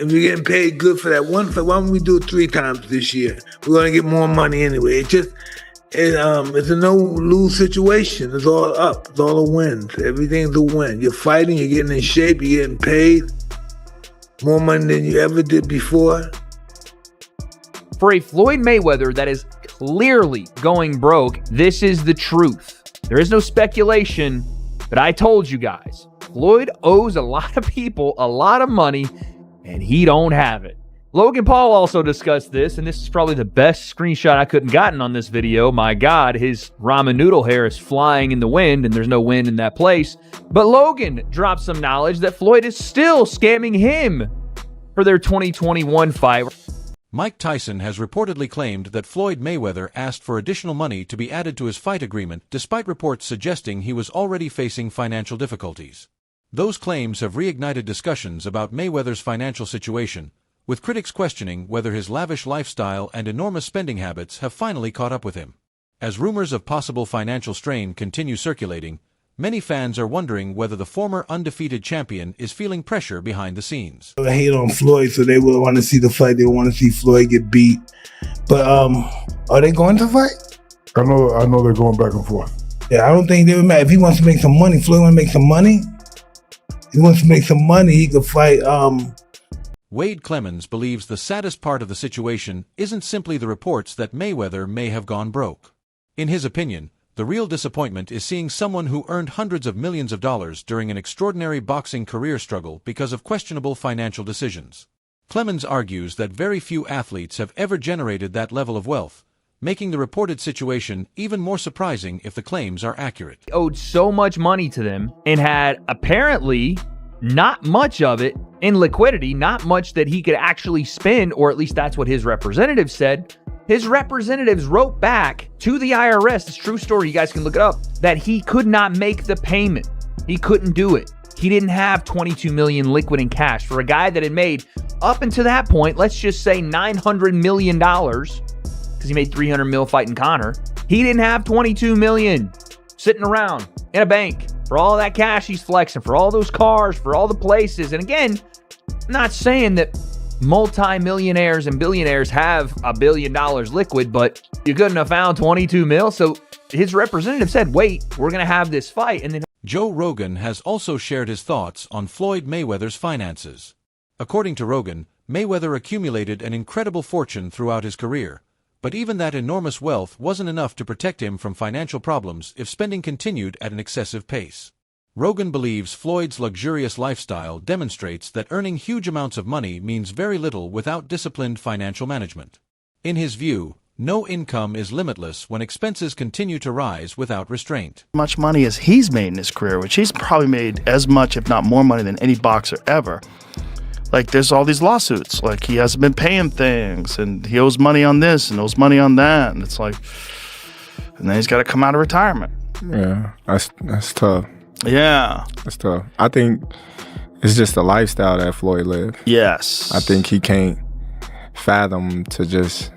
if you're getting paid good for that one fight, why don't we do it 3 times this year? We're gonna get more money anyway. It's a no-lose situation. It's all up. It's all a win. Everything's a win. You're fighting. You're getting in shape. You're getting paid more money than you ever did before. For a Floyd Mayweather that is clearly going broke, this is the truth. There is no speculation, but I told you guys, Floyd owes a lot of people a lot of money, and he don't have it. Logan Paul also discussed this, and this is probably the best screenshot I couldn't gotten on this video. My God, his ramen noodle hair is flying in the wind, and there's no wind in that place. But Logan dropped some knowledge that Floyd is still scamming him for their 2021 fight. Mike Tyson has reportedly claimed that Floyd Mayweather asked for additional money to be added to his fight agreement, despite reports suggesting he was already facing financial difficulties. Those claims have reignited discussions about Mayweather's financial situation, with critics questioning whether his lavish lifestyle and enormous spending habits have finally caught up with him. As rumors of possible financial strain continue circulating, many fans are wondering whether the former undefeated champion is feeling pressure behind the scenes. They hate on Floyd, so they will want to see the fight. They want to see Floyd get beat. But are they going to fight? I know they're going back and forth. Yeah, I don't think they would matter. If he wants to make some money, Floyd want to make some money. If he wants to make some money, he could fight. Wade Clemens believes the saddest part of the situation isn't simply the reports that Mayweather may have gone broke. In his opinion, the real disappointment is seeing someone who earned hundreds of millions of dollars during an extraordinary boxing career struggle because of questionable financial decisions. Clemens argues that very few athletes have ever generated that level of wealth, making the reported situation even more surprising if the claims are accurate. He owed so much money to them and had apparently not much of it in liquidity, not much that he could actually spend, or at least that's what his representative said. His representatives wrote back to the IRS, it's a true story, you guys can look it up, that he could not make the payment. He couldn't do it. He didn't have $22 million liquid in cash for a guy that had made, up until that point, let's just say $900 million, because he made $300 million fighting Conor. He didn't have $22 million sitting around in a bank for all that cash he's flexing, for all those cars, for all the places. And again, I'm not saying that multi-millionaires and billionaires have $1 billion liquid, but you couldn't have found 22 mil. So his representative said, wait, we're going to have this fight. And then Joe Rogan has also shared his thoughts on Floyd Mayweather's finances. According to Rogan, Mayweather accumulated an incredible fortune throughout his career, but even that enormous wealth wasn't enough to protect him from financial problems if spending continued at an excessive pace. Rogan believes Floyd's luxurious lifestyle demonstrates that earning huge amounts of money means very little without disciplined financial management. In his view, no income is limitless when expenses continue to rise without restraint. Much money as he's made in his career, which he's probably made as much, if not more money than any boxer ever. Like, there's all these lawsuits. Like, he hasn't been paying things, and he owes money on this and owes money on that. And it's like, and then he's got to come out of retirement. Yeah, that's tough. Yeah. That's tough. I think it's just the lifestyle that Floyd lived. Yes. I think he can't fathom to just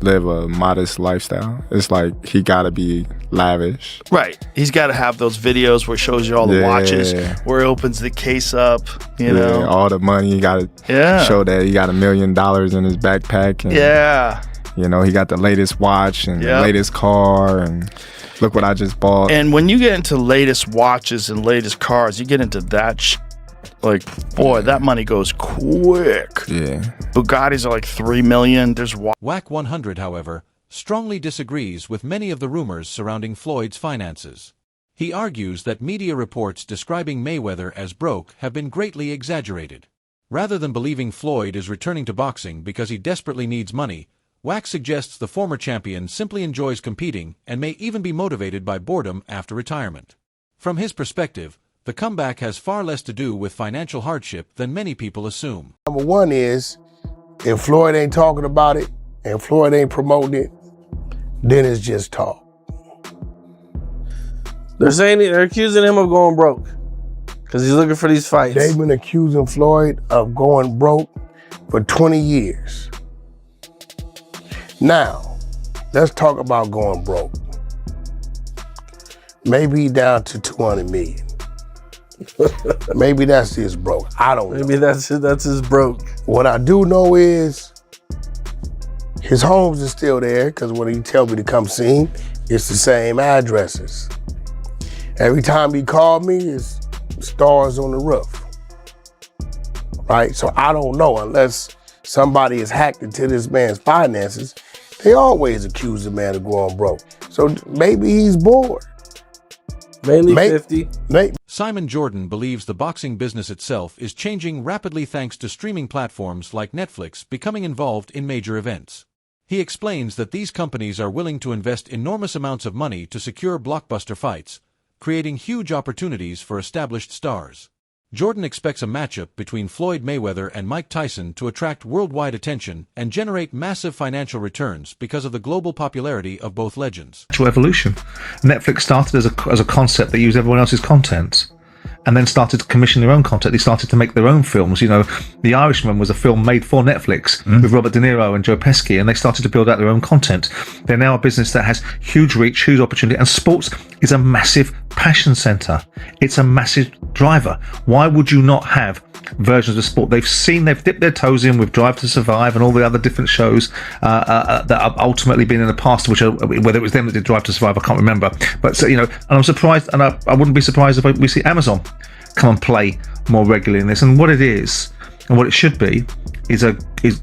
live a modest lifestyle. It's like he got to be lavish. Right. He's got to have those videos where it shows you all the watches, where he opens the case up, you know. All the money. He got to show that he got $1 million in his backpack. And, you know, he got the latest watch and the latest car and look what I just bought. And when you get into latest watches and latest cars, you get into that like, boy, that money goes quick. Yeah. Bugattis are like $3 million. There's Whack 100, however, strongly disagrees with many of the rumors surrounding Floyd's finances. He argues that media reports describing Mayweather as broke have been greatly exaggerated. Rather than believing Floyd is returning to boxing because he desperately needs money, Whack suggests the former champion simply enjoys competing and may even be motivated by boredom after retirement. From his perspective, the comeback has far less to do with financial hardship than many people assume. Number one is, if Floyd ain't talking about it and Floyd ain't promoting it, then it's just talk. They're accusing him of going broke because he's looking for these fights. They've been accusing Floyd of going broke for 20 years. Now, let's talk about going broke. Maybe down to 200 million. Maybe that's his broke. I don't know. Maybe that's his broke. What I do know is his homes is still there, because when he tell me to come see him, it's the same addresses. Every time he called me, it's stars on the roof. Right? So I don't know, unless somebody is hacked into this man's finances. They always accuse the man of going broke. So maybe he's bored. Mainly 50. Simon Jordan believes the boxing business itself is changing rapidly thanks to streaming platforms like Netflix becoming involved in major events. He explains that these companies are willing to invest enormous amounts of money to secure blockbuster fights, creating huge opportunities for established stars. Jordan expects a matchup between Floyd Mayweather and Mike Tyson to attract worldwide attention and generate massive financial returns because of the global popularity of both legends. Evolution. Netflix started as a concept that used everyone else's content, and then started to commission their own content. They started to make their own films. You know, The Irishman was a film made for Netflix with Robert De Niro and Joe Pesci, and they started to build out their own content. They're now a business that has huge reach, huge opportunity, and sports is a massive passion center. It's a massive driver. Why would you not have versions of sport? They've dipped their toes in with Drive to Survive and all the other different shows that have ultimately been in the past, whether it was them that did Drive to Survive, I can't remember. But so, and I'm surprised, and I wouldn't be surprised if we see Amazon come and play more regularly in this. And what it is, and what it should be, is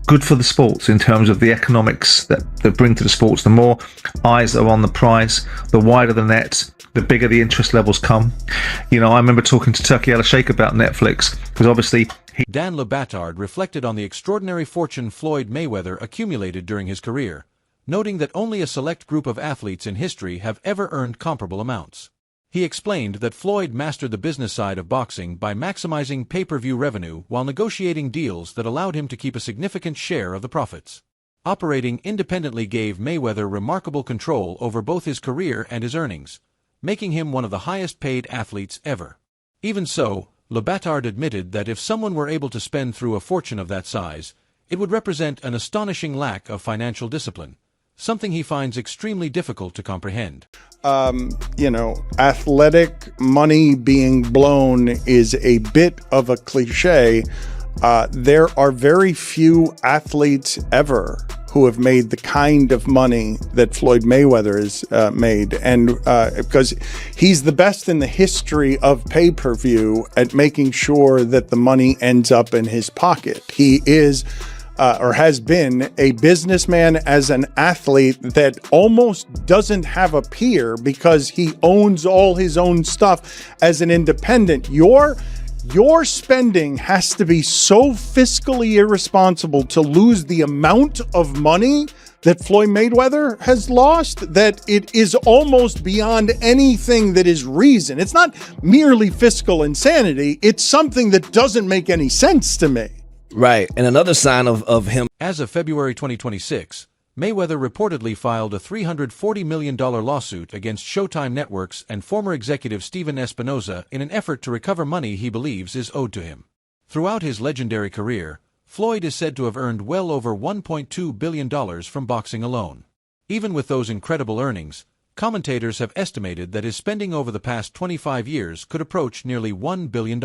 good for the sports in terms of the economics that bring to the sports. The more eyes are on the prize, the wider the net, the bigger the interest levels come. I remember talking to Turkey Al Sheikh about Netflix, because obviously Dan Le Batard reflected on the extraordinary fortune Floyd Mayweather accumulated during his career, noting that only a select group of athletes in history have ever earned comparable amounts. He explained that Floyd mastered the business side of boxing by maximizing pay-per-view revenue while negotiating deals that allowed him to keep a significant share of the profits. Operating independently gave Mayweather remarkable control over both his career and his earnings, making him one of the highest-paid athletes ever. Even so, Le Batard admitted that if someone were able to spend through a fortune of that size, it would represent an astonishing lack of financial discipline, something he finds extremely difficult to comprehend. Athletic money being blown is a bit of a cliche. There are very few athletes ever who have made the kind of money that Floyd Mayweather has made. And because he's the best in the history of pay-per-view at making sure that the money ends up in his pocket. He is or has been a businessman as an athlete that almost doesn't have a peer because he owns all his own stuff as an independent. Your spending has to be so fiscally irresponsible to lose the amount of money that Floyd Mayweather has lost that it is almost beyond anything that is reason. It's not merely fiscal insanity. It's something that doesn't make any sense to me. Right. And another sign of him. As of February 2026, Mayweather reportedly filed a $340 million lawsuit against Showtime Networks and former executive Steven Espinoza in an effort to recover money he believes is owed to him. Throughout his legendary career, Floyd is said to have earned well over $1.2 billion from boxing alone. Even with those incredible earnings, commentators have estimated that his spending over the past 25 years could approach nearly $1 billion.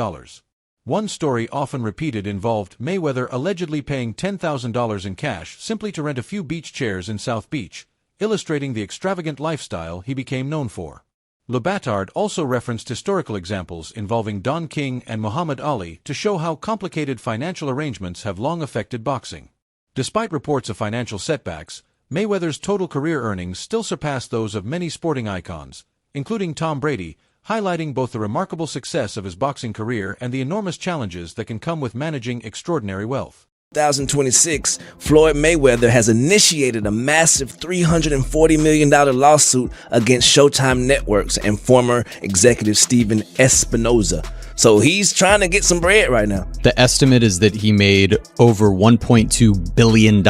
One story often repeated involved Mayweather allegedly paying $10,000 in cash simply to rent a few beach chairs in South Beach, illustrating the extravagant lifestyle he became known for. Le Batard also referenced historical examples involving Don King and Muhammad Ali to show how complicated financial arrangements have long affected boxing. Despite reports of financial setbacks, Mayweather's total career earnings still surpass those of many sporting icons, including Tom Brady, highlighting both the remarkable success of his boxing career and the enormous challenges that can come with managing extraordinary wealth. 2026, Floyd Mayweather has initiated a massive $340 million lawsuit against Showtime Networks and former executive Steven Espinoza. So he's trying to get some bread right now. The estimate is that he made over $1.2 billion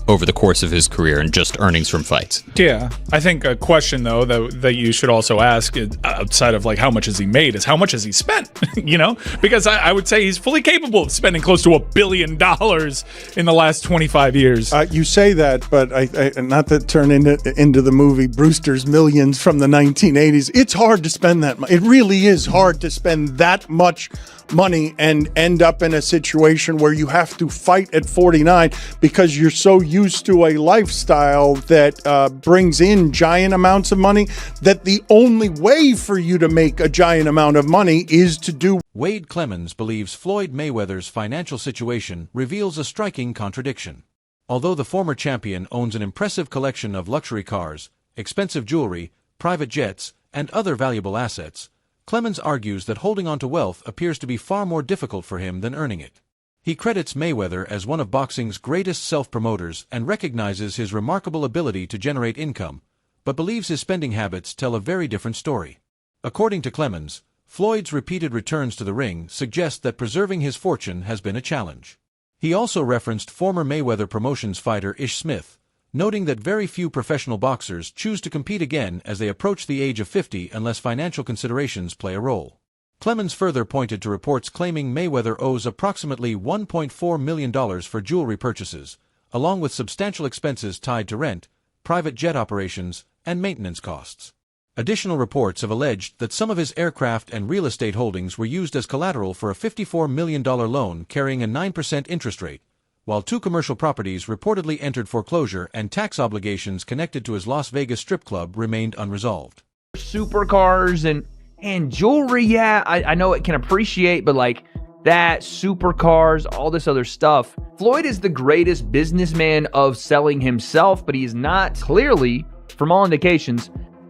over the course of his career and just earnings from fights. Yeah. I think a question, though, that you should also ask outside of like how much has he made is how much has he spent, you know? Because I would say he's fully capable of spending close to $1 billion in the last 25 years. You say that, but I not to turn into the movie Brewster's Millions from the 1980s. It's hard to spend that money. It really is hard to spend that much money and end up in a situation where you have to fight at 49 because you're so used to a lifestyle that brings in giant amounts of money that the only way for you to make a giant amount of money is to do. Wade Clemens believes Floyd Mayweather's financial situation reveals a striking contradiction. Although the former champion owns an impressive collection of luxury cars, expensive jewelry, private jets, and other valuable assets, Clemens argues that holding on to wealth appears to be far more difficult for him than earning it. He credits Mayweather as one of boxing's greatest self-promoters and recognizes his remarkable ability to generate income, but believes his spending habits tell a very different story. According to Clemens, Floyd's repeated returns to the ring suggest that preserving his fortune has been a challenge. He also referenced former Mayweather Promotions fighter Ish Smith, noting that very few professional boxers choose to compete again as they approach the age of 50 unless financial considerations play a role. Clemens further pointed to reports claiming Mayweather owes approximately $1.4 million for jewelry purchases, along with substantial expenses tied to rent, private jet operations, and maintenance costs. Additional reports have alleged that some of his aircraft and real estate holdings were used as collateral for a $54 million loan carrying a 9% interest rate, while 2 commercial properties reportedly entered foreclosure and tax obligations connected to his Las Vegas strip club remained unresolved. Supercars and jewelry, yeah, I know it can appreciate, but like that, supercars, all this other stuff. Floyd is the greatest businessman of selling himself, but he is not, clearly, from all indications,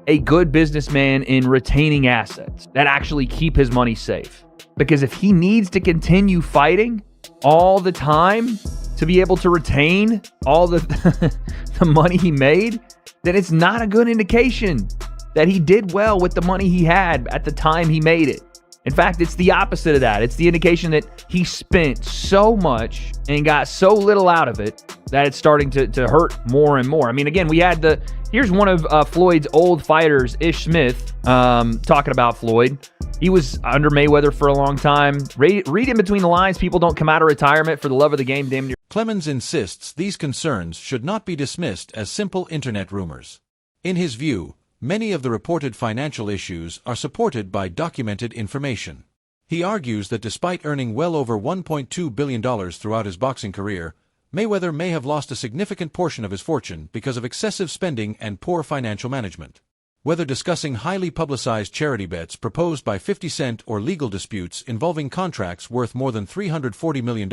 a good businessman in retaining assets that actually keep his money safe. Because if he needs to continue fighting all the time to be able to retain all the money he made, then it's not a good indication that he did well with the money he had at the time he made it. In fact, it's the opposite of that. It's the indication that he spent so much and got so little out of it that it's starting to hurt more and more. I mean, again, we had here's one of Floyd's old fighters, Ish Smith, talking about Floyd. He was under Mayweather for a long time. Read in between the lines. People don't come out of retirement for the love of the game. Damn near. Clemens insists these concerns should not be dismissed as simple internet rumors. In his view, many of the reported financial issues are supported by documented information. He argues that despite earning well over $1.2 billion throughout his boxing career, Mayweather may have lost a significant portion of his fortune because of excessive spending and poor financial management. Whether discussing highly publicized charity bets proposed by 50 Cent or legal disputes involving contracts worth more than $340 million,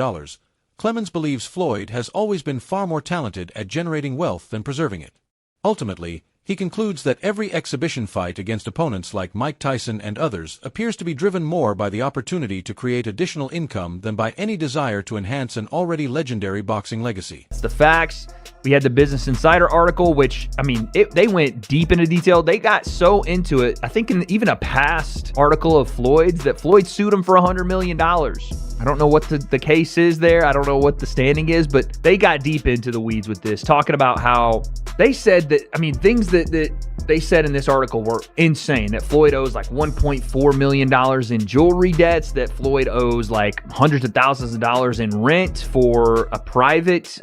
Clemens believes Floyd has always been far more talented at generating wealth than preserving it. Ultimately, he concludes that every exhibition fight against opponents like Mike Tyson and others appears to be driven more by the opportunity to create additional income than by any desire to enhance an already legendary boxing legacy. It's the facts. We had the Business Insider article, which, I mean, they went deep into detail. They got so into it, I think in even a past article of Floyd's, that Floyd sued him for $100 million. I don't know what the case is there. I don't know what the standing is, but they got deep into the weeds with this, talking about how they said that, I mean, things that they said in this article were insane. That Floyd owes like $1.4 million in jewelry debts, that Floyd owes like hundreds of thousands of dollars in rent for a private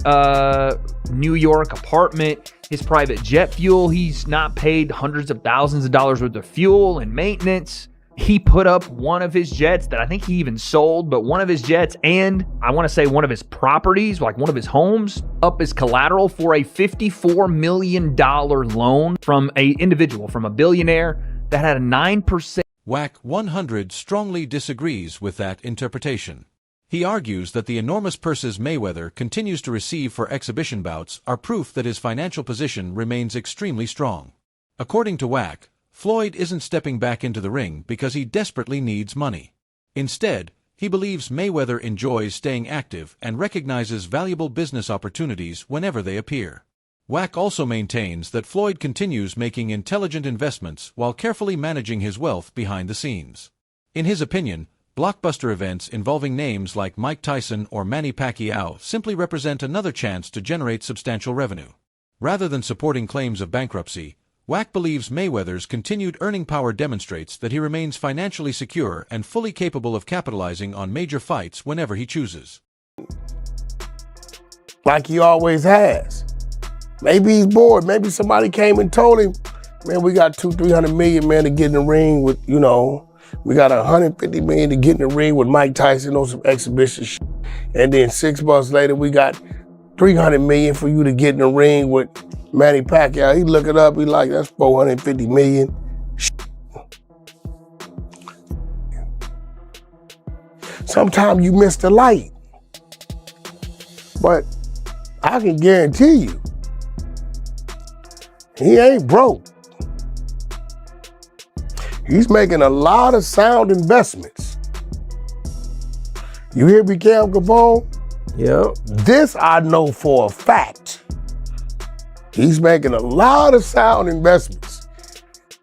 New York apartment. His private jet fuel, he's not paid hundreds of thousands of dollars worth of fuel and maintenance. He put up one of his jets that I think he even sold, but one of his jets and I want to say one of his properties, like one of his homes, up as collateral for a $54 million loan from a individual, from a billionaire that had a 9%. WAC 100 strongly disagrees with that interpretation. He argues that the enormous purses Mayweather continues to receive for exhibition bouts are proof that his financial position remains extremely strong. According to WAC, Floyd isn't stepping back into the ring because he desperately needs money. Instead, he believes Mayweather enjoys staying active and recognizes valuable business opportunities whenever they appear. WAC also maintains that Floyd continues making intelligent investments while carefully managing his wealth behind the scenes. In his opinion, Blockbuster events involving names like Mike Tyson or Manny Pacquiao simply represent another chance to generate substantial revenue. Rather than supporting claims of bankruptcy, Wack believes Mayweather's continued earning power demonstrates that he remains financially secure and fully capable of capitalizing on major fights whenever he chooses. Like he always has. Maybe he's bored. Maybe somebody came and told him, man, we got $200-300 million, man, to get in the ring with, we got $150 million to get in the ring with Mike Tyson on some exhibition shit. And then 6 months later, we got $300 million for you to get in the ring with Manny Pacquiao. He look it up, he like, that's $450 million. Sometimes you miss the light. But I can guarantee you, he ain't broke. He's making a lot of sound investments. You hear me, Cam Capone? Yep. This I know for a fact. He's making a lot of sound investments.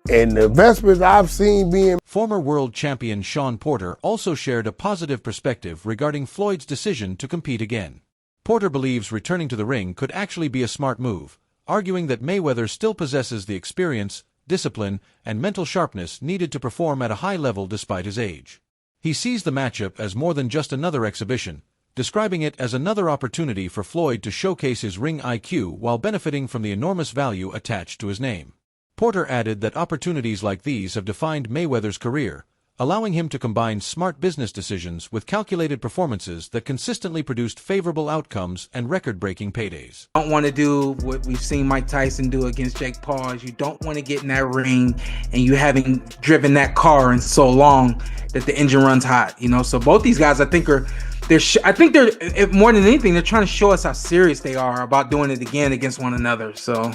And the investments I've seen being... Former world champion Shawn Porter also shared a positive perspective regarding Floyd's decision to compete again. Porter believes returning to the ring could actually be a smart move, arguing that Mayweather still possesses the experience, discipline, and mental sharpness needed to perform at a high level despite his age. He sees the matchup as more than just another exhibition, describing it as another opportunity for Floyd to showcase his ring IQ while benefiting from the enormous value attached to his name. Porter added that opportunities like these have defined Mayweather's career, allowing him to combine smart business decisions with calculated performances that consistently produced favorable outcomes and record-breaking paydays. Don't want to do what we've seen Mike Tyson do against Jake Paul. You don't want to get in that ring and you haven't driven that car in so long that the engine runs hot, So both these guys, I think, they're more than anything, they're trying to show us how serious they are about doing it again against one another. So,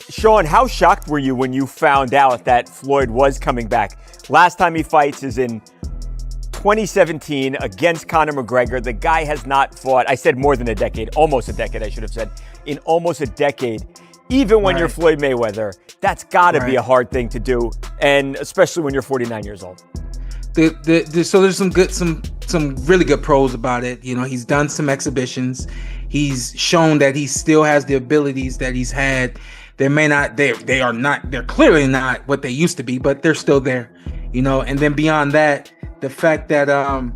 Sean, how shocked were you when you found out that Floyd was coming back? Last time he fights is in 2017 against Conor McGregor. The guy has not fought, I said more than a decade, almost a decade, I should have said, in almost a decade. Even when you're Floyd Mayweather, that's got to be a hard thing to do, and especially when you're 49 years old. So there's some really good pros about it. He's done some exhibitions. He's shown that he still has the abilities that he's had. They're clearly not what they used to be, but they're still there, and then beyond that, the fact that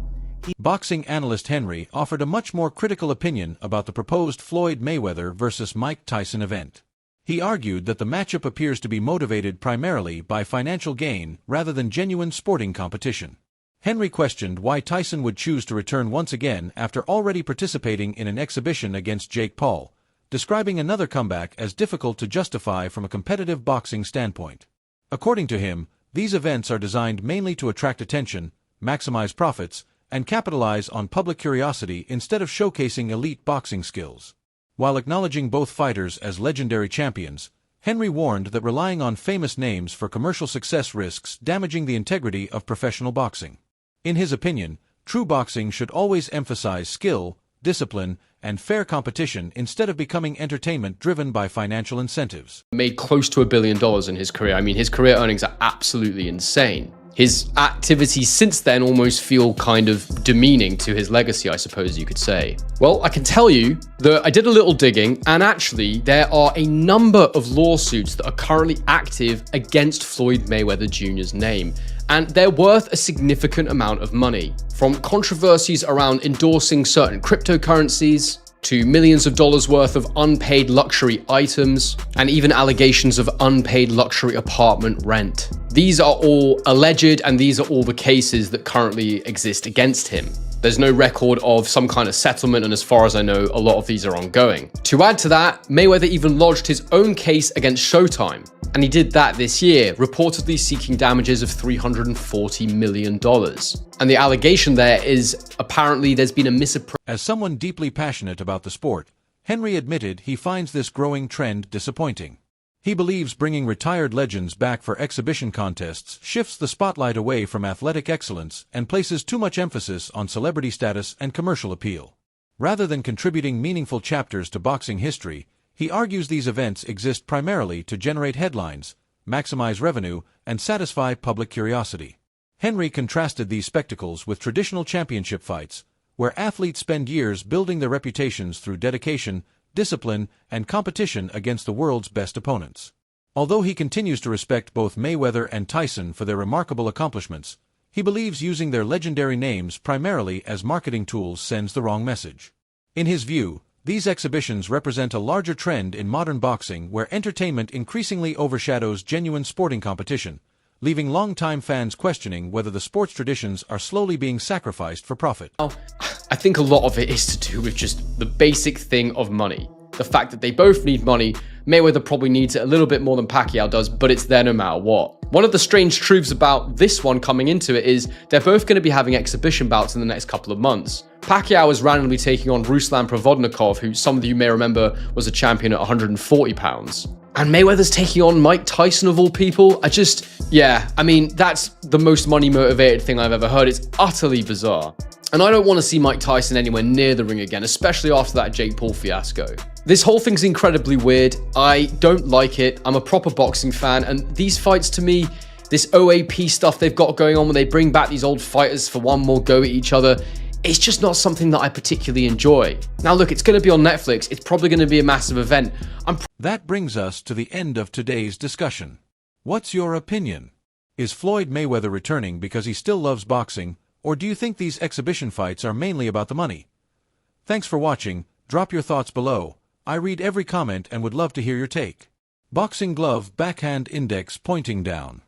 boxing analyst Henry offered a much more critical opinion about the proposed Floyd Mayweather versus Mike Tyson event. He argued that the matchup appears to be motivated primarily by financial gain rather than genuine sporting competition. Henry questioned why Tyson would choose to return once again after already participating in an exhibition against Jake Paul, describing another comeback as difficult to justify from a competitive boxing standpoint. According to him, these events are designed mainly to attract attention, maximize profits, and capitalize on public curiosity instead of showcasing elite boxing skills. While acknowledging both fighters as legendary champions, Henry warned that relying on famous names for commercial success risks damaging the integrity of professional boxing. In his opinion, true boxing should always emphasize skill, discipline, and fair competition instead of becoming entertainment driven by financial incentives. Made close to $1 billion in his career. I mean, his career earnings are absolutely insane. His activities since then almost feel kind of demeaning to his legacy, I suppose you could say. Well, I can tell you that I did a little digging, and actually there are a number of lawsuits that are currently active against Floyd Mayweather Jr.'s name, and they're worth a significant amount of money. From controversies around endorsing certain cryptocurrencies, to millions of dollars worth of unpaid luxury items, and even allegations of unpaid luxury apartment rent. These are all alleged, and these are all the cases that currently exist against him. There's no record of some kind of settlement, and as far as I know, a lot of these are ongoing. To add to that, Mayweather even lodged his own case against Showtime, and he did that this year, reportedly seeking damages of $340 million. And the allegation there is apparently there's been a misappropriation. As someone deeply passionate about the sport, Henry admitted he finds this growing trend disappointing. He believes bringing retired legends back for exhibition contests shifts the spotlight away from athletic excellence and places too much emphasis on celebrity status and commercial appeal. Rather than contributing meaningful chapters to boxing history, he argues these events exist primarily to generate headlines, maximize revenue, and satisfy public curiosity. Henry contrasted these spectacles with traditional championship fights, where athletes spend years building their reputations through dedication, discipline, and competition against the world's best opponents. Although he continues to respect both Mayweather and Tyson for their remarkable accomplishments, he believes using their legendary names primarily as marketing tools sends the wrong message. In his view, these exhibitions represent a larger trend in modern boxing where entertainment increasingly overshadows genuine sporting competition, leaving longtime fans questioning whether the sports traditions are slowly being sacrificed for profit. I think a lot of it is to do with just the basic thing of money. The fact that they both need money. Mayweather probably needs it a little bit more than Pacquiao does, but it's there no matter what. One of the strange truths about this one coming into it is they're both going to be having exhibition bouts in the next couple of months. Pacquiao is randomly taking on Ruslan Provodnikov, who some of you may remember was a champion at 140 pounds. And Mayweather's taking on Mike Tyson of all people. I mean, that's the most money motivated thing I've ever heard. It's utterly bizarre. And I don't want to see Mike Tyson anywhere near the ring again, especially after that Jake Paul fiasco. This whole thing's incredibly weird. I don't like it. I'm a proper boxing fan, and these fights to me, this OAP stuff they've got going on when they bring back these old fighters for one more go at each other, it's just not something that I particularly enjoy. Now look, it's going to be on Netflix. It's probably going to be a massive event. That brings us to the end of today's discussion. What's your opinion? Is Floyd Mayweather returning because he still loves boxing, or do you think these exhibition fights are mainly about the money? Thanks for watching. Drop your thoughts below. I read every comment and would love to hear your take. Boxing glove, backhand index pointing down.